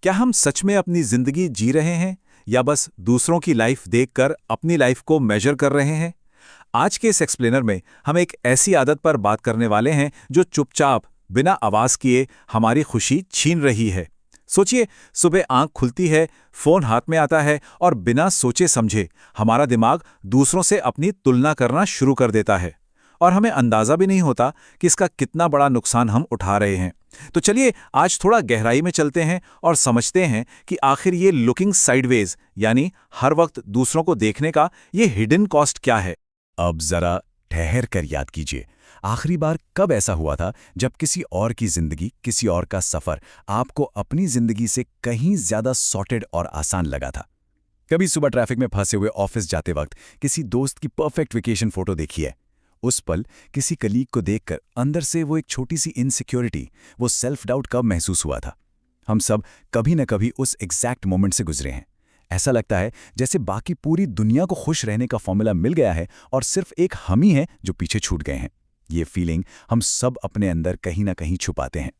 क्या हम सच में अपनी जिंदगी जी रहे हैं या बस दूसरों की लाइफ देखकर अपनी लाइफ को मेजर कर रहे हैं? आज के इस एक्सप्लेनर में हम एक ऐसी आदत पर बात करने वाले हैं जो चुपचाप बिना आवाज किए हमारी खुशी छीन रही है। सोचिए, सुबह आंख खुलती है, फोन हाथ में आता है और बिना सोचे समझे हमारा दिमाग दूसरों से अपनी तुलना करना शुरू कर देता है और हमें अंदाजा भी नहीं होता कि इसका कितना बड़ा नुकसान हम उठा रहे हैं। तो चलिए आज थोड़ा गहराई में चलते हैं और समझते हैं कि आखिर ये लुकिंग साइडवेज यानी हर वक्त दूसरों को देखने का ये हिडन कॉस्ट क्या है। अब जरा ठहर कर याद कीजिए, आखिरी बार कब ऐसा हुआ था जब किसी और की जिंदगी, किसी और का सफर आपको अपनी जिंदगी से कहीं ज्यादा सॉर्टेड और आसान लगा था? कभी सुबह ट्रैफिक में फंसे हुए ऑफिस जाते वक्त किसी दोस्त की परफेक्ट वेकेशन फोटो देखी है? उस पल किसी कलीग को देखकर अंदर से वो एक छोटी सी इनसिक्योरिटी, वो सेल्फ डाउट कब महसूस हुआ था? हम सब कभी न कभी उस एग्जैक्ट मोमेंट से गुजरे हैं। ऐसा लगता है जैसे बाकी पूरी दुनिया को खुश रहने का फॉर्मूला मिल गया है और सिर्फ एक हम ही हैं जो पीछे छूट गए हैं। ये फीलिंग हम सब अपने अंदर कहीं ना कहीं छुपाते हैं।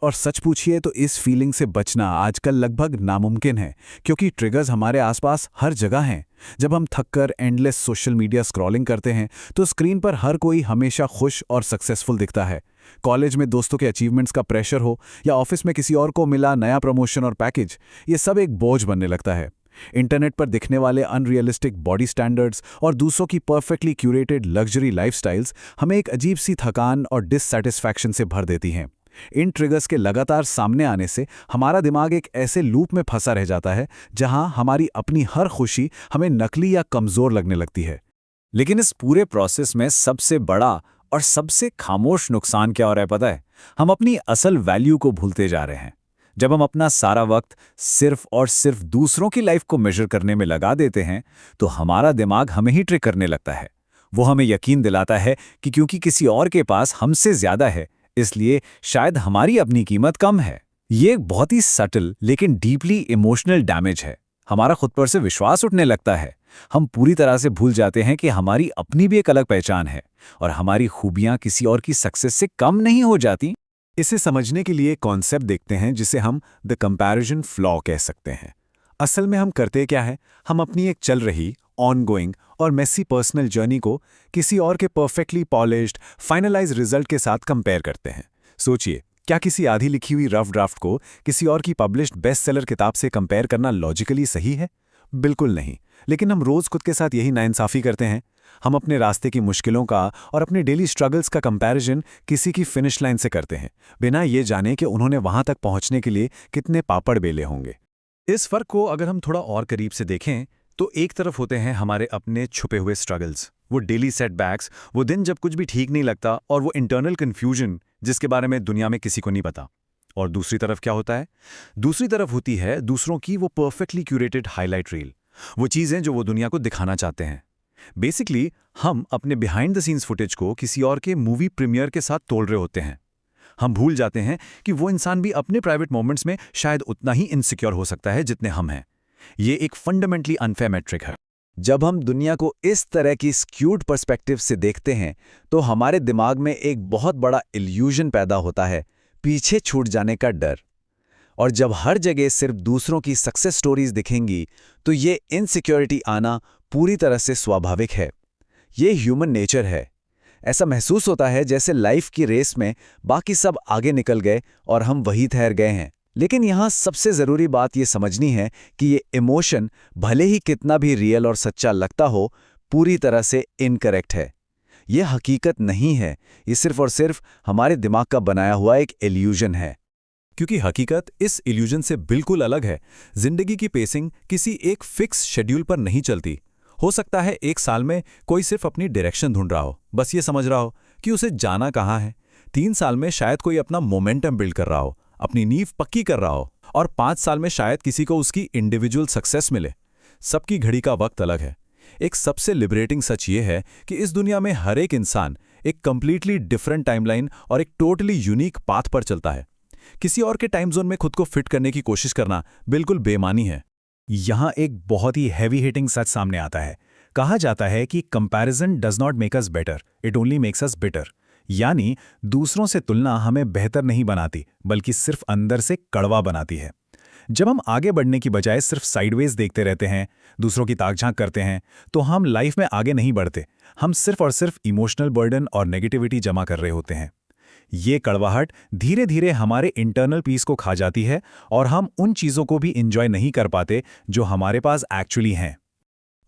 और सच पूछिए तो इस फीलिंग से बचना आजकल लगभग नामुमकिन है, क्योंकि ट्रिगर्स हमारे आसपास हर जगह हैं। जब हम थककर एंडलेस सोशल मीडिया स्क्रॉलिंग करते हैं तो स्क्रीन पर हर कोई हमेशा खुश और सक्सेसफुल दिखता है। कॉलेज में दोस्तों के अचीवमेंट्स का प्रेशर हो या ऑफिस में किसी और को मिला नया प्रमोशन और पैकेज, ये सब एक बोझ बनने लगता है। इंटरनेट पर दिखने वाले अनरियलिस्टिक बॉडी स्टैंडर्ड्स और दूसरों की परफेक्टली क्यूरेटेड लग्जरी लाइफस्टाइल्स हमें एक अजीब सी थकान और डिससैटिस्फैक्शन से भर देती हैं। इन ट्रिगर्स के लगातार सामने आने से हमारा दिमाग एक ऐसे लूप में फंसा रह जाता है जहां हमारी अपनी हर खुशी हमें नकली या कमजोर लगने लगती है। लेकिन इस पूरे प्रोसेस में सबसे बड़ा और सबसे खामोश नुकसान क्या हो रहा है पता है? हम अपनी असल वैल्यू को भूलते जा रहे हैं। जब हम अपना सारा वक्त सिर्फ और सिर्फ दूसरों की लाइफ को मेजर करने में लगा देते हैं तो हमारा दिमाग हमें ही ट्रिक करने लगता है। वो हमें यकीन दिलाता है कि क्योंकि किसी और के पास हमसे ज्यादा है, इसलिए शायद हमारी अपनी कीमत कम है। ये एक बहुत ही सटल लेकिन डीपली इमोशनल डैमेज है। हमारा खुद पर से विश्वास उठने लगता है। हम पूरी तरह से भूल जाते हैं कि हमारी अपनी भी एक अलग पहचान है और हमारी खूबियां किसी और की सक्सेस से कम नहीं हो जाती। इसे समझने के लिए कॉन्सेप्ट देखते हैं जिसे हम द कंपैरिजन फ्लॉ कह सकते हैं। असल में हम करते क्या है, हम अपनी एक चल रही ऑनगोइंग और मेसी पर्सनल जर्नी को किसी और के परफेक्टली पॉलिश्ड फाइनलाइज रिजल्ट के साथ कंपेयर करते हैं। सोचिए, क्या किसी आधी लिखी हुई रफ ड्राफ्ट को किसी और की पब्लिश्ड बेस्ट सेलर किताब से कंपेयर करना लॉजिकली सही है? बिल्कुल नहीं। लेकिन हम रोज खुद के साथ यही नाइंसाफी करते हैं। हम अपने रास्ते की मुश्किलों का और अपने डेली स्ट्रगल्स का कंपैरिजन किसी की फिनिश लाइन से करते हैं, बिना ये जाने कि उन्होंने वहां तक पहुंचने के लिए कितने पापड़ बेले होंगे। इस फर्क को अगर हम थोड़ा और करीब से देखें तो एक तरफ होते हैं हमारे अपने छुपे हुए स्ट्रगल्स, वो डेली सेटबैक्स, वो दिन जब कुछ भी ठीक नहीं लगता और वो इंटरनल कन्फ्यूजन जिसके बारे में दुनिया में किसी को नहीं पता। और दूसरी तरफ क्या होता है? दूसरी तरफ होती है दूसरों की वो परफेक्टली क्यूरेटेड हाईलाइट रील, वो चीजें जो वो दुनिया को दिखाना चाहते हैं। बेसिकली हम अपने बिहाइंड द सीन्स फुटेज को किसी और के मूवी प्रीमियर के साथ तोल रहे होते हैं। हम भूल जाते हैं कि वो इंसान भी अपने प्राइवेट मोमेंट्स में शायद उतना ही इनसिक्योर हो सकता है जितने हम हैं। ये एक फंडामेंटली अनफेयर मैट्रिक है। जब हम दुनिया को इस तरह की स्क्यूड पर्सपेक्टिव से देखते हैं तो हमारे दिमाग में एक बहुत बड़ा इल्यूजन पैदा होता है, पीछे छूट जाने का डर। और जब हर जगह सिर्फ दूसरों की सक्सेस स्टोरीज दिखेंगी तो ये इनसिक्योरिटी आना पूरी तरह से स्वाभाविक है। ये ह्यूमन नेचर है। ऐसा महसूस होता है जैसे लाइफ की रेस में बाकी सब आगे निकल गए और हम वहीं ठहर गए हैं। लेकिन यहाँ सबसे ज़रूरी बात ये समझनी है कि ये इमोशन भले ही कितना भी रियल और सच्चा लगता हो, पूरी तरह से इनकरेक्ट है। ये हकीकत नहीं है, ये सिर्फ और सिर्फ हमारे दिमाग का बनाया हुआ एक इल्यूजन है। क्योंकि हकीकत इस इल्यूजन से बिल्कुल अलग है। जिंदगी की पेसिंग किसी एक फिक्स शेड्यूल पर नहीं चलती। हो सकता है एक साल में कोई सिर्फ अपनी डायरेक्शन ढूंढ रहा हो, बस ये समझ रहा हो कि उसे जाना कहाँ है। 3 साल में शायद कोई अपना मोमेंटम बिल्ड कर रहा हो, अपनी नींव पक्की कर रहा हो, और 5 साल में शायद किसी को उसकी इंडिविजुअल सक्सेस मिले। सबकी घड़ी का वक्त अलग है। एक सबसे लिबरेटिंग सच ये है कि इस दुनिया में हर एक इंसान एक कंप्लीटली डिफरेंट टाइमलाइन और एक टोटली यूनिक पाथ पर चलता है। किसी और के टाइम जोन में खुद को फिट करने की कोशिश करना बिल्कुल बेमानी है। यहाँ एक बहुत ही हैवी हिटिंग सच सामने आता है। कहा जाता है कि comparison does not make us better, it only makes us bitter. यानी दूसरों से तुलना हमें बेहतर नहीं बनाती, बल्कि सिर्फ अंदर से कड़वा बनाती है। जब हम आगे बढ़ने की बजाय सिर्फ साइडवेज देखते रहते हैं, दूसरों की ताक-झांक करते हैं, तो हम लाइफ में आगे नहीं बढ़ते। हम सिर्फ और सिर्फ इमोशनल बर्डन और नेगेटिविटी जमा कर रहे होते हैं। ये कड़वाहट धीरे धीरे हमारे इंटरनल पीस को खा जाती है और हम उन चीज़ों को भी एंजॉय नहीं कर पाते जो हमारे पास एक्चुअली हैं।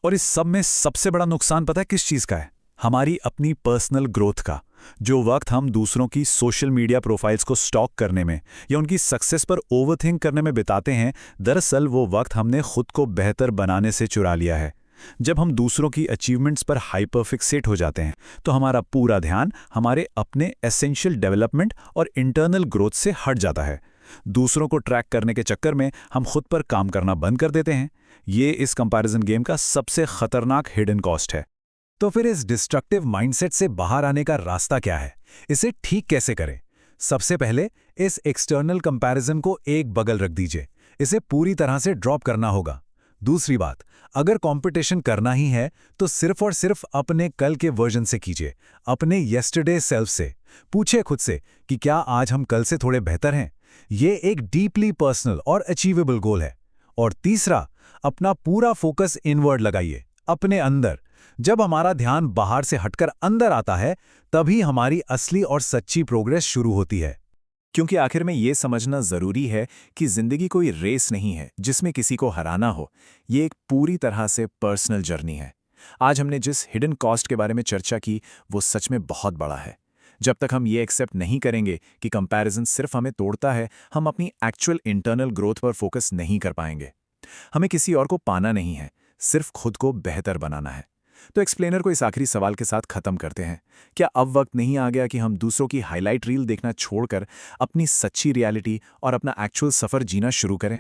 और इस सब में सबसे बड़ा नुकसान पता है किस चीज़ का है? हमारी अपनी पर्सनल ग्रोथ का। जो वक्त हम दूसरों की सोशल मीडिया प्रोफाइल्स को स्टॉक करने में या उनकी सक्सेस पर ओवरथिंक करने में बिताते हैं, दरअसल वो वक्त हमने खुद को बेहतर बनाने से चुरा लिया है। जब हम दूसरों की अचीवमेंट्स पर हाइपर फिक्सेट हो जाते हैं, तो हमारा पूरा ध्यान हमारे अपने एसेंशियल डेवलपमेंट और इंटरनल ग्रोथ से हट जाता है। दूसरों को ट्रैक करने के चक्कर में हम खुद पर काम करना बंद कर देते हैं। ये इस कंपैरिजन गेम का सबसे खतरनाक हिडन कॉस्ट है। तो फिर इस डिस्ट्रक्टिव माइंडसेट से बाहर आने का रास्ता क्या है? इसे ठीक कैसे करें? सबसे पहले इस एक्सटर्नल कंपैरिजन को एक बगल रख दीजिए। इसे पूरी तरह से ड्रॉप करना होगा। दूसरी बात, अगर कंपटीशन करना ही है तो सिर्फ और सिर्फ अपने कल के वर्जन से कीजिए, अपने येस्टरडे सेल्फ से। पूछिए खुद से कि क्या आज हम कल से थोड़े बेहतर हैं? ये एक डीपली पर्सनल और अचीवेबल गोल है। और तीसरा, अपना पूरा फोकस इनवर्ड लगाइए, अपने अंदर। जब हमारा ध्यान बाहर से हटकर अंदर आता है, तभी हमारी असली और सच्ची प्रोग्रेस शुरू होती है। क्योंकि आखिर में ये समझना जरूरी है कि जिंदगी कोई रेस नहीं है जिसमें किसी को हराना हो। ये एक पूरी तरह से पर्सनल जर्नी है। आज हमने जिस हिडन कॉस्ट के बारे में चर्चा की, वो सच में बहुत बड़ा है। जब तक हम ये एक्सेप्ट नहीं करेंगे कि कंपैरिजन सिर्फ हमें तोड़ता है, हम अपनी एक्चुअल इंटरनल ग्रोथ पर फोकस नहीं कर पाएंगे। हमें किसी और को पाना नहीं है, सिर्फ खुद को बेहतर बनाना है। तो एक्सप्लेनर को इस आखिरी सवाल के साथ खत्म करते हैं। क्या अब वक्त नहीं आ गया कि हम दूसरों की हाईलाइट रील देखना छोड़कर अपनी सच्ची रियलिटी और अपना एक्चुअल सफर जीना शुरू करें?